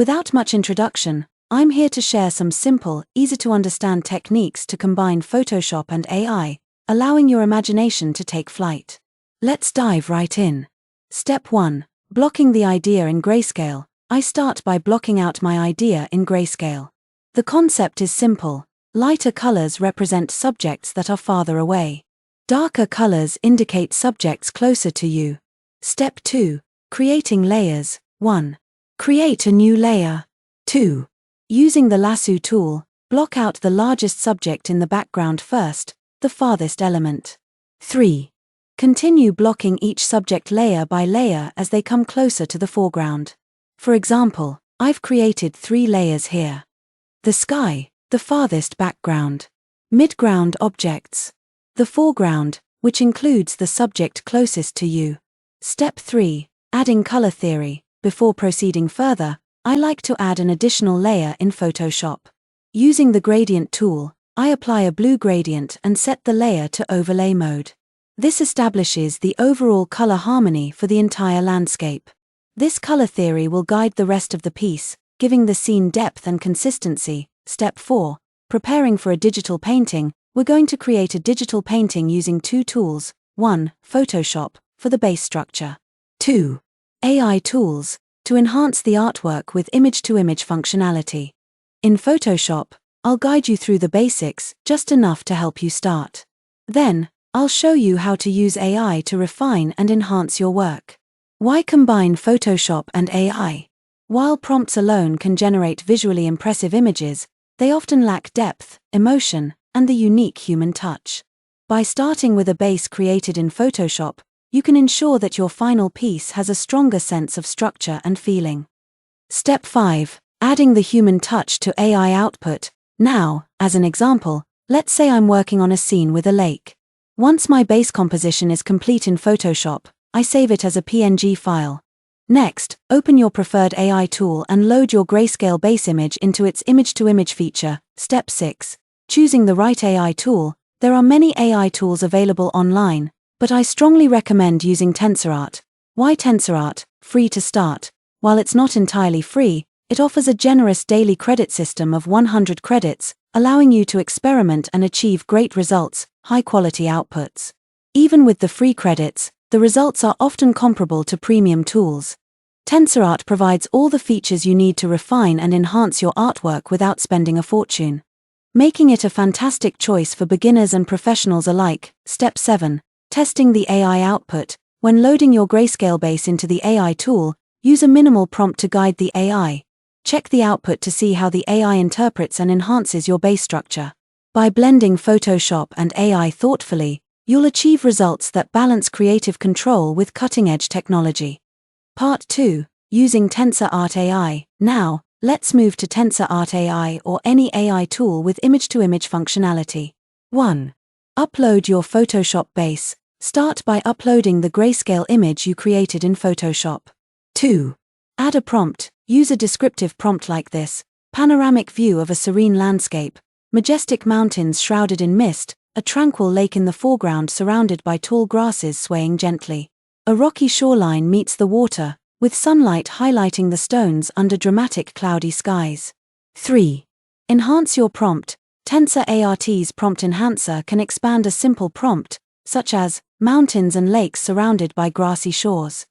Without much introduction, I'm here to share some simple, easy-to-understand techniques to combine Photoshop and AI, allowing your imagination to take flight. Let's dive right in. Step 1. Blocking the idea in grayscale. I start by blocking out my idea in grayscale. The concept is simple. Lighter colors represent subjects that are farther away. Darker colors indicate subjects closer to you. Step 2. Creating layers. 1. Create a new layer. 2. Using the lasso tool, block out the largest subject in the background first, the farthest element. 3. Continue blocking each subject layer by layer as they come closer to the foreground. For example, I've created 3 layers here. The sky, the farthest background. Midground objects. The foreground, which includes the subject closest to you. Step 3. Adding color theory. Before proceeding further, I like to add an additional layer in Photoshop. Using the gradient tool, I apply a blue gradient and set the layer to overlay mode. This establishes the overall color harmony for the entire landscape. This color theory will guide the rest of the piece, giving the scene depth and consistency. Step 4. Preparing for a digital painting. We're going to create a digital painting using 2 tools. 1. Photoshop, for the base structure. 2. AI tools, to enhance the artwork with image-to-image functionality. In Photoshop, I'll guide you through the basics, just enough to help you start. Then, I'll show you how to use AI to refine and enhance your work. Why combine Photoshop and AI? While prompts alone can generate visually impressive images, they often lack depth, emotion, and the unique human touch. By starting with a base created in Photoshop, you can ensure that your final piece has a stronger sense of structure and feeling. Step 5. Adding the human touch to AI output. Now, as an example, let's say I'm working on a scene with a lake. Once my base composition is complete in Photoshop, I save it as a PNG file. Next, open your preferred AI tool and load your grayscale base image into its image-to-image feature. Step 6. Choosing the right AI tool. There are many AI tools available online, but I strongly recommend using Tensor Art. Why Tensor Art? Free to start. While it's not entirely free, it offers a generous daily credit system of 100 credits, allowing you to experiment and achieve great results, high-quality outputs. Even with the free credits, the results are often comparable to premium tools. Tensor Art provides all the features you need to refine and enhance your artwork without spending a fortune, making it a fantastic choice for beginners and professionals alike. Step 7. Testing the AI output. When loading your grayscale base into the AI tool, use a minimal prompt to guide the AI. Check the output to see how the AI interprets and enhances your base structure. By blending Photoshop and AI thoughtfully, you'll achieve results that balance creative control with cutting-edge technology. Part 2. Using Tensor Art AI. Now, let's move to Tensor Art AI or any AI tool with image-to-image functionality. 1. Upload your Photoshop base. Start by uploading the grayscale image you created in Photoshop. 2. Add a prompt. Use a descriptive prompt like this: panoramic view of a serene landscape, majestic mountains shrouded in mist, a tranquil lake in the foreground surrounded by tall grasses swaying gently. A rocky shoreline meets the water, with sunlight highlighting the stones under dramatic cloudy skies. 3. Enhance your prompt. Tensor Art's prompt enhancer can expand a simple prompt, such as mountains and lakes surrounded by grassy shores,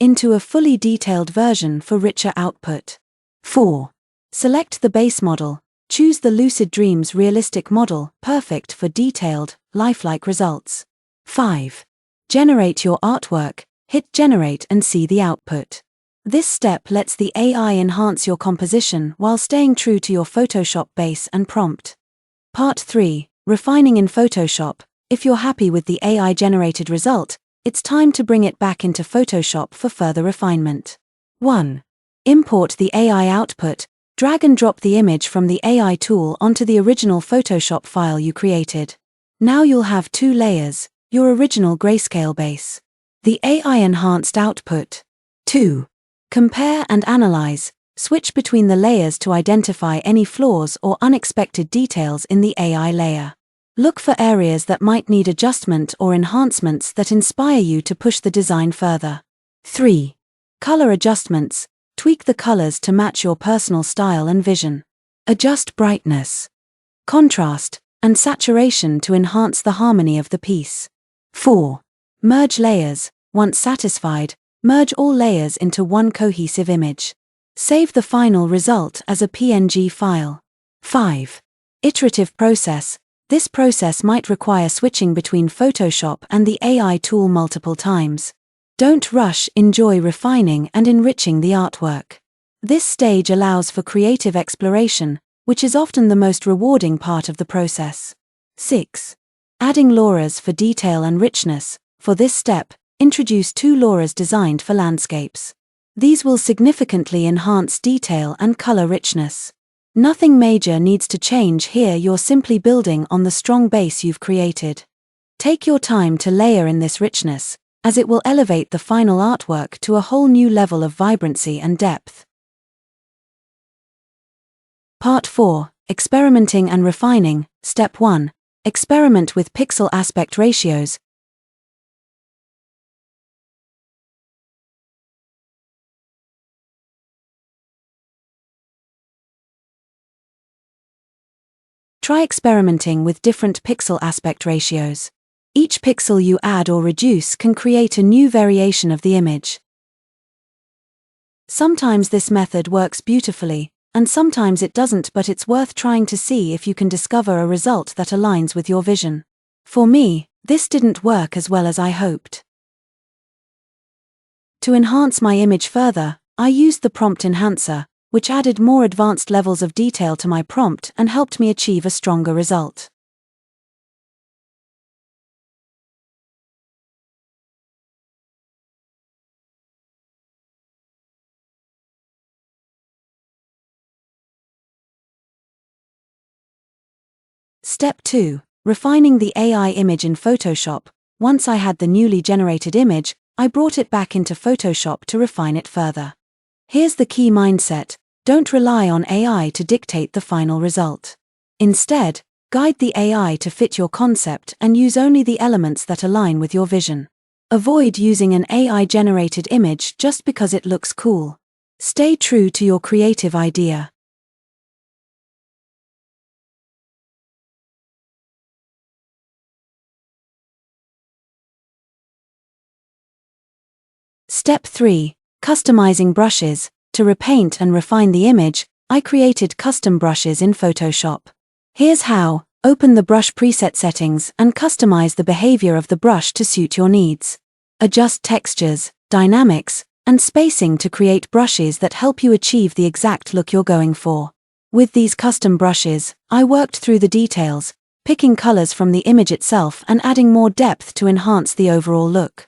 into a fully detailed version for richer output. 4. Select the base model. Choose the Lucid Dreams realistic model, perfect for detailed, lifelike results. 5. Generate your artwork. Hit generate and see the output. This step lets the AI enhance your composition while staying true to your Photoshop base and prompt. Part 3. Refining in Photoshop. If you're happy with the AI-generated result, it's time to bring it back into Photoshop for further refinement. 1. Import the AI output. Drag and drop the image from the AI tool onto the original Photoshop file you created. Now you'll have 2 layers, your original grayscale base, the AI-enhanced output. 2. Compare and analyze. Switch between the layers to identify any flaws or unexpected details in the AI layer. Look for areas that might need adjustment or enhancements that inspire you to push the design further. 3. Color adjustments. Tweak the colors to match your personal style and vision. Adjust brightness, contrast, and saturation to enhance the harmony of the piece. 4. Merge layers. Once satisfied, merge all layers into one cohesive image. Save the final result as a PNG file. 5. Iterative process. This process might require switching between Photoshop and the AI tool multiple times. Don't rush, enjoy refining and enriching the artwork. This stage allows for creative exploration, which is often the most rewarding part of the process. 6. Adding LoRa's for detail and richness. For this step, introduce 2 LoRa's designed for landscapes. These will significantly enhance detail and color richness. Nothing major needs to change here, you're simply building on the strong base you've created. Take your time to layer in this richness, as it will elevate the final artwork to a whole new level of vibrancy and depth. Part 4. Experimenting and refining. Step 1. Experiment with pixel aspect ratios. Try experimenting with different pixel aspect ratios. Each pixel you add or reduce can create a new variation of the image. Sometimes this method works beautifully, and sometimes it doesn't, but it's worth trying to see if you can discover a result that aligns with your vision. For me, this didn't work as well as I hoped. To enhance my image further, I used the prompt enhancer, which added more advanced levels of detail to my prompt and helped me achieve a stronger result. Step 2. Refining the AI image in Photoshop. Once I had the newly generated image, I brought it back into Photoshop to refine it further. Here's the key mindset: don't rely on AI to dictate the final result. Instead, guide the AI to fit your concept and use only the elements that align with your vision. Avoid using an AI-generated image just because it looks cool. Stay true to your creative idea. Step 3. Customizing brushes. To repaint and refine the image, I created custom brushes in Photoshop. Here's how: open the brush preset settings and customize the behavior of the brush to suit your needs. Adjust textures, dynamics, and spacing to create brushes that help you achieve the exact look you're going for. With these custom brushes, I worked through the details, picking colors from the image itself and adding more depth to enhance the overall look.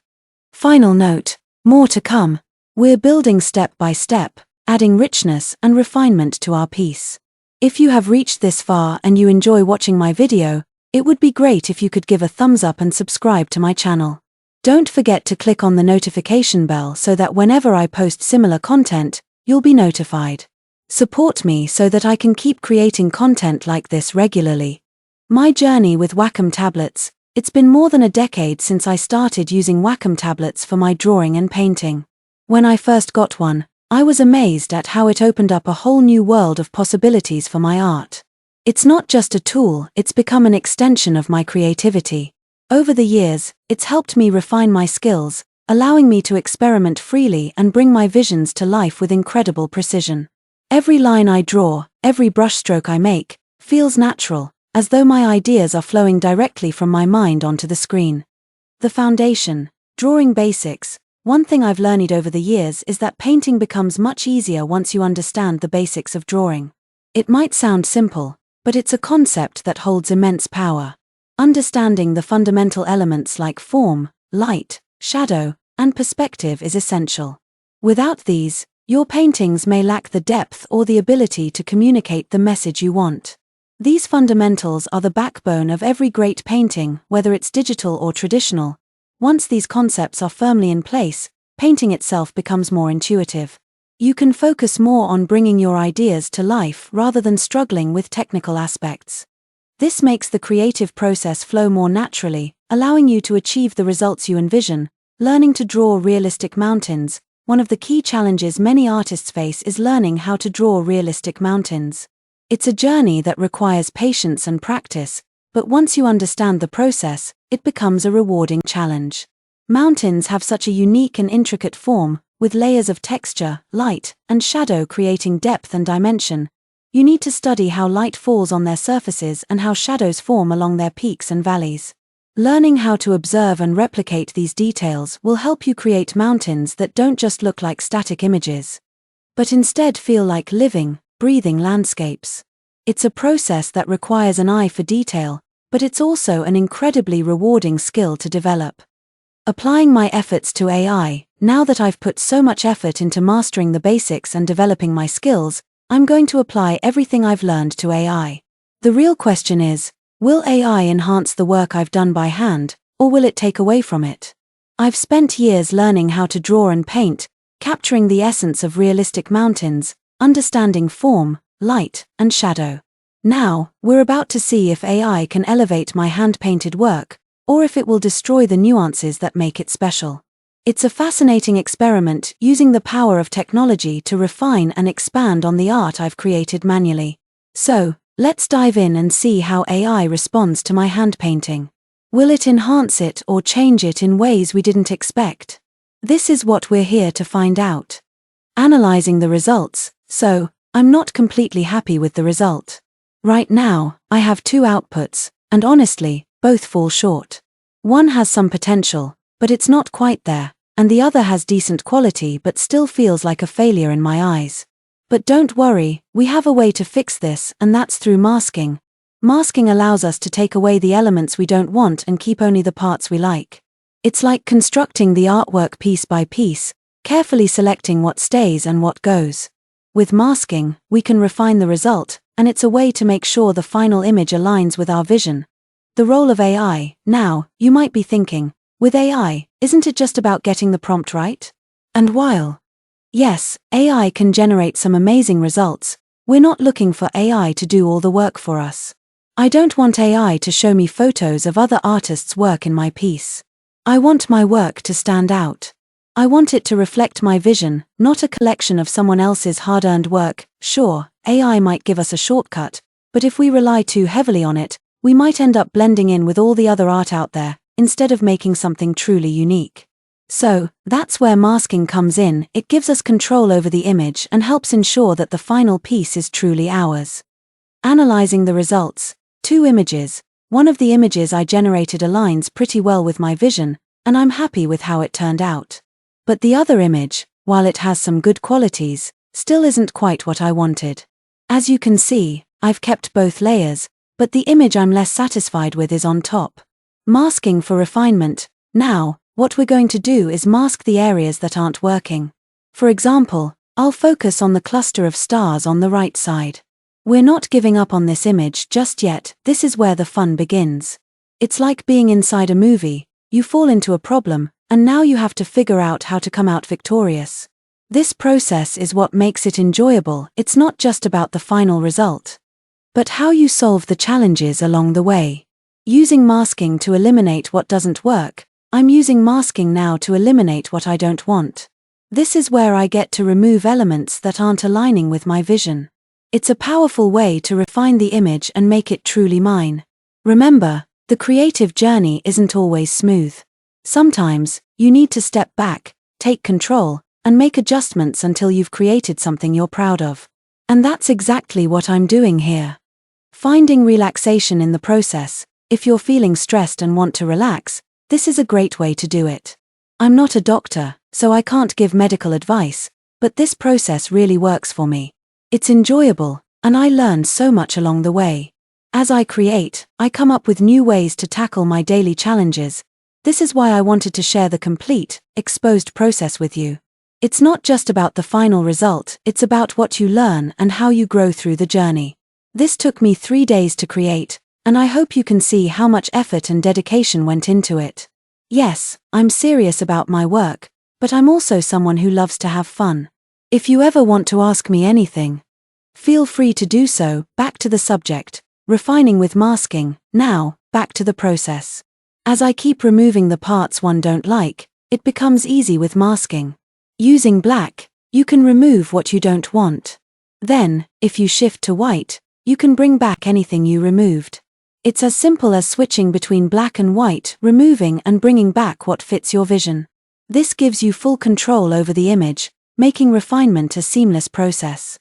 Final note: more to come. We're building step by step, adding richness and refinement to our piece. If you have reached this far and you enjoy watching my video, it would be great if you could give a thumbs up and subscribe to my channel. Don't forget to click on the notification bell so that whenever I post similar content, you'll be notified. Support me so that I can keep creating content like this regularly. My journey with Wacom tablets. It's been more than a decade since I started using Wacom tablets for my drawing and painting. When I first got one, I was amazed at how it opened up a whole new world of possibilities for my art. It's not just a tool, it's become an extension of my creativity. Over the years, it's helped me refine my skills, allowing me to experiment freely and bring my visions to life with incredible precision. Every line I draw, every brushstroke I make, feels natural, as though my ideas are flowing directly from my mind onto the screen. The foundation. Drawing basics. One thing I've learned over the years is that painting becomes much easier once you understand the basics of drawing. It might sound simple, but it's a concept that holds immense power. Understanding the fundamental elements like form, light, shadow, and perspective is essential. Without these, your paintings may lack the depth or the ability to communicate the message you want. These fundamentals are the backbone of every great painting, whether it's digital or traditional. Once these concepts are firmly in place, painting itself becomes more intuitive. You can focus more on bringing your ideas to life rather than struggling with technical aspects. This makes the creative process flow more naturally, allowing you to achieve the results you envision. Learning to draw realistic mountains. one of the key challenges many artists face is learning how to draw realistic mountains. It's a journey that requires patience and practice, but once you understand the process, it becomes a rewarding challenge. Mountains have such a unique and intricate form, with layers of texture, light, and shadow creating depth and dimension. You need to study how light falls on their surfaces and how shadows form along their peaks and valleys. Learning how to observe and replicate these details will help you create mountains that don't just look like static images, but instead feel like living, breathing landscapes. It's a process that requires an eye for detail, but it's also an incredibly rewarding skill to develop. Applying my efforts to AI, now that I've put so much effort into mastering the basics and developing my skills, I'm going to apply everything I've learned to AI. The real question is, will AI enhance the work I've done by hand, or will it take away from it? I've spent years learning how to draw and paint, capturing the essence of realistic mountains, understanding form, light, and shadow. Now, we're about to see if AI can elevate my hand-painted work, or if it will destroy the nuances that make it special. It's a fascinating experiment using the power of technology to refine and expand on the art I've created manually. So, let's dive in and see how AI responds to my hand painting. Will it enhance it or change it in ways we didn't expect? This is what we're here to find out. Analyzing the results. So, I'm not completely happy with the result. Right now, I have two outputs, and honestly, both fall short. One has some potential, but it's not quite there, and the other has decent quality but still feels like a failure in my eyes. But don't worry, we have a way to fix this, and that's through masking. Masking allows us to take away the elements we don't want and keep only the parts we like. It's like constructing the artwork piece by piece, carefully selecting what stays and what goes. With masking, we can refine the result, and it's a way to make sure the final image aligns with our vision. The role of AI. Now, you might be thinking, with AI, isn't it just about getting the prompt right? And while yes, AI can generate some amazing results, we're not looking for AI to do all the work for us. I don't want AI to show me photos of other artists' work in my piece. I want my work to stand out. I want it to reflect my vision, not a collection of someone else's hard-earned work. Sure, AI might give us a shortcut, but if we rely too heavily on it, we might end up blending in with all the other art out there, instead of making something truly unique. So, that's where masking comes in. It gives us control over the image and helps ensure that the final piece is truly ours. Analyzing the results. Two images. One of the images I generated aligns pretty well with my vision, and I'm happy with how it turned out. But the other image, while it has some good qualities, still isn't quite what I wanted. As you can see, I've kept both layers, but the image I'm less satisfied with is on top. Masking for refinement. Now, what we're going to do is mask the areas that aren't working. For example, I'll focus on the cluster of stars on the right side. We're not giving up on this image just yet. This is where the fun begins. It's like being inside a movie. You fall into a problem, and now you have to figure out how to come out victorious. This process is what makes it enjoyable. It's not just about the final result, but how you solve the challenges along the way. Using masking to eliminate what doesn't work. I'm using masking now to eliminate what I don't want. This is where I get to remove elements that aren't aligning with my vision. It's a powerful way to refine the image and make it truly mine. Remember, the creative journey isn't always smooth. Sometimes, you need to step back, take control, and make adjustments until you've created something you're proud of. And that's exactly what I'm doing here. Finding relaxation in the process. If you're feeling stressed and want to relax, this is a great way to do it. I'm not a doctor, so I can't give medical advice, but this process really works for me. It's enjoyable, and I learn so much along the way. As I create, I come up with new ways to tackle my daily challenges. This is why I wanted to share the complete, exposed process with you. It's not just about the final result, it's about what you learn and how you grow through the journey. This took me 3 days to create, and I hope you can see how much effort and dedication went into it. Yes, I'm serious about my work, but I'm also someone who loves to have fun. If you ever want to ask me anything, feel free to do so. Back to the subject, refining with masking. Now, back to the process. As I keep removing the parts one don't like, it becomes easy with masking. Using black, you can remove what you don't want. Then, if you shift to white, you can bring back anything you removed. It's as simple as switching between black and white, removing and bringing back what fits your vision. This gives you full control over the image, making refinement a seamless process.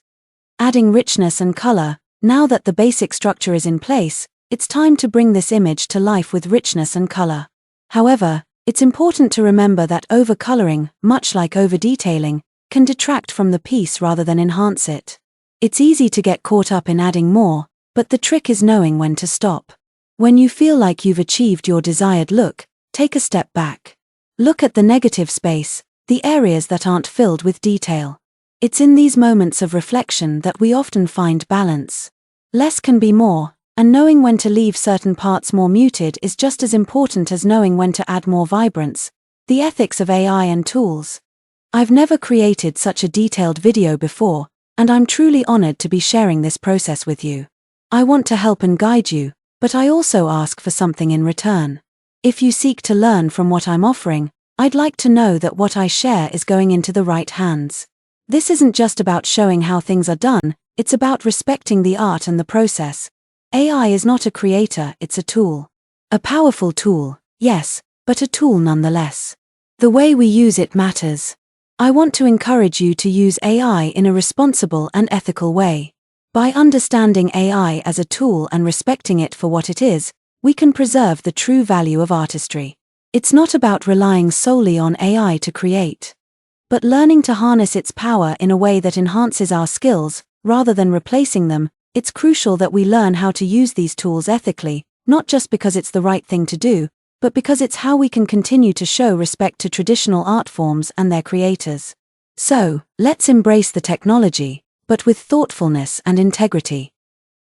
Adding richness and color. Now that the basic structure is in place, it's time to bring this image to life with richness and color. However, it's important to remember that over-coloring, much like over-detailing, can detract from the piece rather than enhance it. It's easy to get caught up in adding more, but the trick is knowing when to stop. When you feel like you've achieved your desired look, take a step back. Look at the negative space, the areas that aren't filled with detail. It's in these moments of reflection that we often find balance. Less can be more, and knowing when to leave certain parts more muted is just as important as knowing when to add more vibrance. The ethics of AI and tools. I've never created such a detailed video before, and I'm truly honored to be sharing this process with you. I want to help and guide you, but I also ask for something in return. If you seek to learn from what I'm offering, I'd like to know that what I share is going into the right hands. This isn't just about showing how things are done, it's about respecting the art and the process. AI is not a creator, it's a tool. A powerful tool, yes, but a tool nonetheless. The way we use it matters. I want to encourage you to use AI in a responsible and ethical way. By understanding AI as a tool and respecting it for what it is, we can preserve the true value of artistry. It's not about relying solely on AI to create, but learning to harness its power in a way that enhances our skills, rather than replacing them. It's crucial that we learn how to use these tools ethically, not just because it's the right thing to do, but because it's how we can continue to show respect to traditional art forms and their creators. So, let's embrace the technology, but with thoughtfulness and integrity.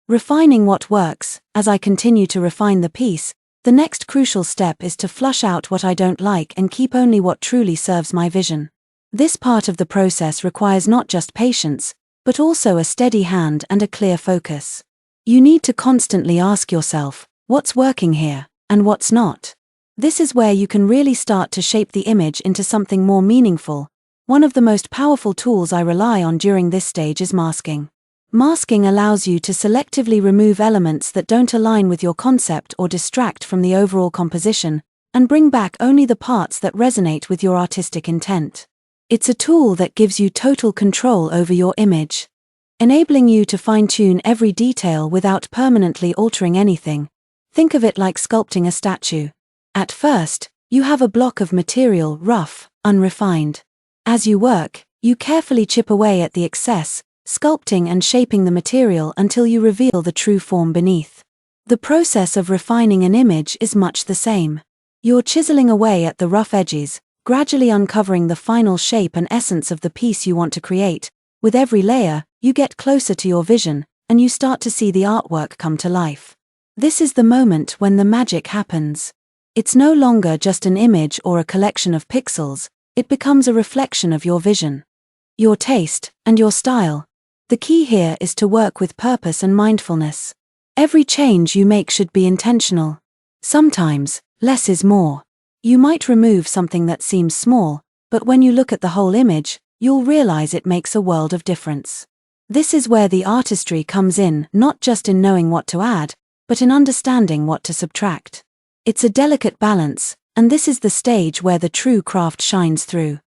Refining what works. As I continue to refine the piece, the next crucial step is to flush out what I don't like and keep only what truly serves my vision. This part of the process requires not just patience, but also a steady hand and a clear focus. You need to constantly ask yourself, what's working here, and what's not? This is where you can really start to shape the image into something more meaningful. One of the most powerful tools I rely on during this stage is masking. Masking allows you to selectively remove elements that don't align with your concept or distract from the overall composition, and bring back only the parts that resonate with your artistic intent. It's a tool that gives you total control over your image, enabling you to fine-tune every detail without permanently altering anything. Think of it like sculpting a statue. At first, you have a block of material, rough, unrefined. As you work, you carefully chip away at the excess, sculpting and shaping the material until you reveal the true form beneath. The process of refining an image is much the same. You're chiseling away at the rough edges, gradually uncovering the final shape and essence of the piece you want to create. With every layer, you get closer to your vision, and you start to see the artwork come to life. This is the moment when the magic happens. It's no longer just an image or a collection of pixels, it becomes a reflection of your vision, your taste, and your style. The key here is to work with purpose and mindfulness. Every change you make should be intentional. Sometimes, less is more. You might remove something that seems small, but when you look at the whole image, you'll realize it makes a world of difference. This is where the artistry comes in, not just in knowing what to add, but in understanding what to subtract. It's a delicate balance, and this is the stage where the true craft shines through.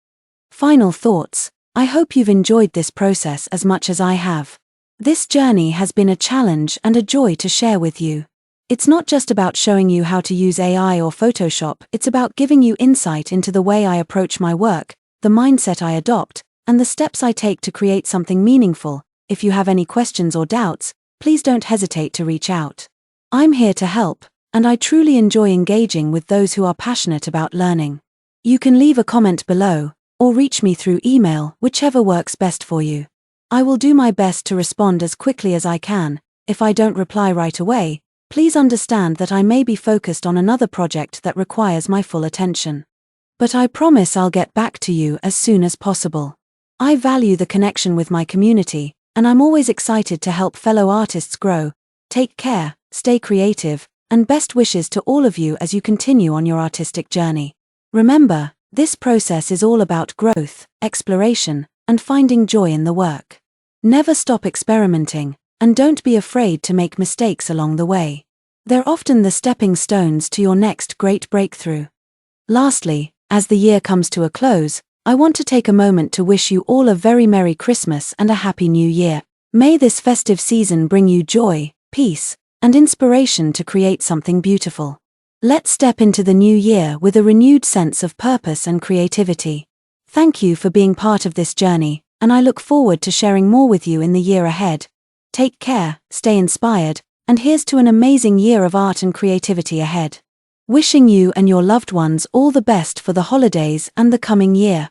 Final thoughts. I hope you've enjoyed this process as much as I have. This journey has been a challenge and a joy to share with you. It's not just about showing you how to use AI or Photoshop, it's about giving you insight into the way I approach my work, the mindset I adopt, and the steps I take to create something meaningful. If you have any questions or doubts, please don't hesitate to reach out. I'm here to help, and I truly enjoy engaging with those who are passionate about learning. You can leave a comment below, or reach me through email, whichever works best for you. I will do my best to respond as quickly as I can. If I don't reply right away, please understand that I may be focused on another project that requires my full attention. But I promise I'll get back to you as soon as possible. I value the connection with my community, and I'm always excited to help fellow artists grow. Take care, stay creative, and best wishes to all of you as you continue on your artistic journey. Remember, This process is all about growth, exploration, and finding joy in the work. Never stop experimenting, and don't be afraid to make mistakes along the way. They're often the stepping stones to your next great breakthrough. Lastly, as the year comes to a close, I want to take a moment to wish you all a very Merry Christmas and a Happy New Year. May this festive season bring you joy, peace, and inspiration to create something beautiful. Let's step into the new year with a renewed sense of purpose and creativity. Thank you for being part of this journey, and I look forward to sharing more with you in the year ahead. Take care, stay inspired, and here's to an amazing year of art and creativity ahead. Wishing you and your loved ones all the best for the holidays and the coming year.